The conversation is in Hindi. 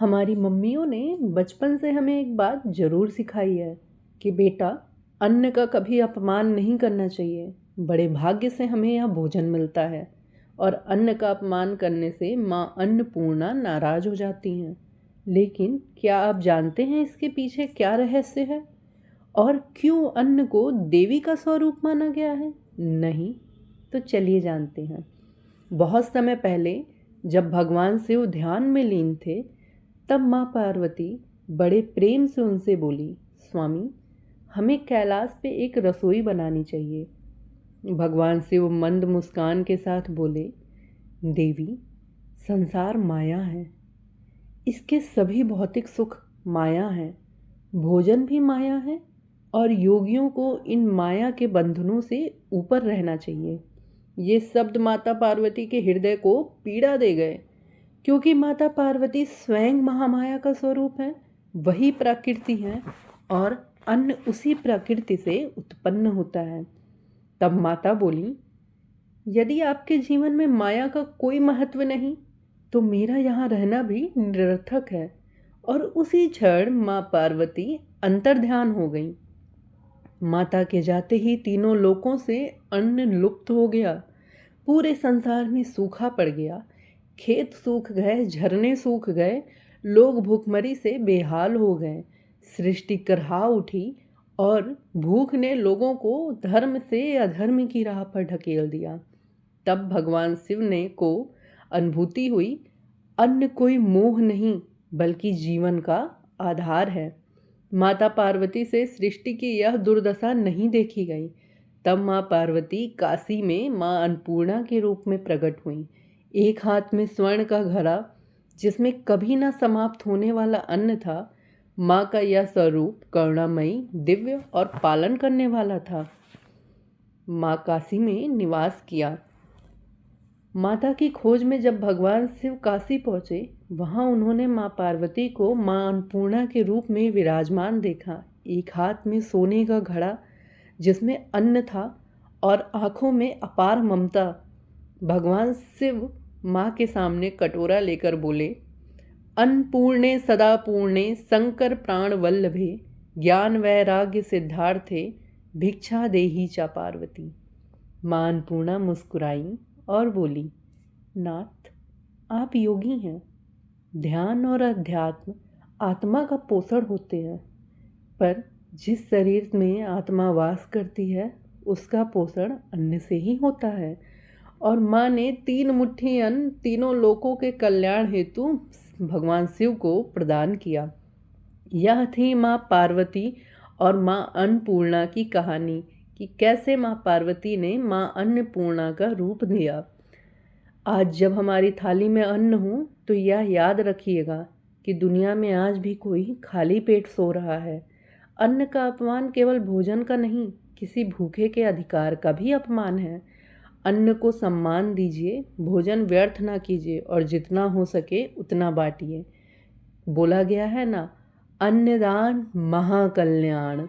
हमारी मम्मियों ने बचपन से हमें एक बात ज़रूर सिखाई है कि बेटा, अन्न का कभी अपमान नहीं करना चाहिए। बड़े भाग्य से हमें यह भोजन मिलता है और अन्न का अपमान करने से माँ अन्नपूर्णा नाराज हो जाती हैं। लेकिन क्या आप जानते हैं इसके पीछे क्या रहस्य है और क्यों अन्न को देवी का स्वरूप माना गया है? नहीं, तो चलिए जानते हैं। बहुत समय पहले जब भगवान शिव ध्यान में लीन थे, तब माँ पार्वती बड़े प्रेम से उनसे बोली, स्वामी, हमें कैलाश पे एक रसोई बनानी चाहिए। भगवान शिव मंद मुस्कान के साथ बोले, देवी, संसार माया है, इसके सभी भौतिक सुख माया है, भोजन भी माया है और योगियों को इन माया के बंधनों से ऊपर रहना चाहिए। ये शब्द माता पार्वती के हृदय को पीड़ा दे गए, क्योंकि माता पार्वती स्वयं महामाया का स्वरूप है, वही प्रकृति है और अन्न उसी प्रकृति से उत्पन्न होता है। तब माता बोली, यदि आपके जीवन में माया का कोई महत्व नहीं तो मेरा यहाँ रहना भी निरर्थक है। और उसी क्षण माँ पार्वती अंतर्ध्यान हो गई। माता के जाते ही तीनों लोकों से अन्न लुप्त हो गया, पूरे संसार में सूखा पड़ गया, खेत सूख गए, झरने सूख गए, लोग भूखमरी से बेहाल हो गए, सृष्टि करहा उठी और भूख ने लोगों को धर्म से अधर्म की राह पर ढकेल दिया। तब भगवान शिव ने को अनुभूति हुई, अन्न कोई मोह नहीं बल्कि जीवन का आधार है। माता पार्वती से सृष्टि की यह दुर्दशा नहीं देखी गई। तब माँ पार्वती काशी में माँ अन्नपूर्णा के रूप में प्रकट हुई। एक हाथ में स्वर्ण का घड़ा जिसमें कभी न समाप्त होने वाला अन्न था। माँ का यह स्वरूप करुणामयी, दिव्य और पालन करने वाला था। माँ काशी में निवास किया। माता की खोज में जब भगवान शिव काशी पहुँचे, वहाँ उन्होंने माँ पार्वती को माँ अन्नपूर्णा के रूप में विराजमान देखा। एक हाथ में सोने का घड़ा जिसमें अन्न था और आँखों में अपार ममता। भगवान शिव माँ के सामने कटोरा लेकर बोले, अन्नपूर्णे सदा पूर्णे शंकर प्राण वल्लभे, ज्ञान वैराग्य सिद्धार्थे, भिक्षा देही चा पार्वती। माँ अन्नपूर्णा मुस्कुराई और बोली, नाथ, आप योगी हैं। ध्यान और अध्यात्म आत्मा का पोषण होते हैं, पर जिस शरीर में आत्मा वास करती है उसका पोषण अन्न से ही होता है। और माँ ने 3 मुट्ठी अन्न तीनों लोकों के कल्याण हेतु भगवान शिव को प्रदान किया। यह थी माँ पार्वती और माँ अन्नपूर्णा की कहानी कि कैसे माँ पार्वती ने माँ अन्नपूर्णा का रूप दिया। आज जब हमारी थाली में अन्न हो तो यह याद रखिएगा कि दुनिया में आज भी कोई खाली पेट सो रहा है। अन्न का अपमान केवल भोजन का नहीं, किसी भूखे के अधिकार का भी अपमान है। अन्न को सम्मान दीजिए, भोजन व्यर्थ ना कीजिए और जितना हो सके उतना बांटिए। बोला गया है ना, अन्नदान महाकल्याण।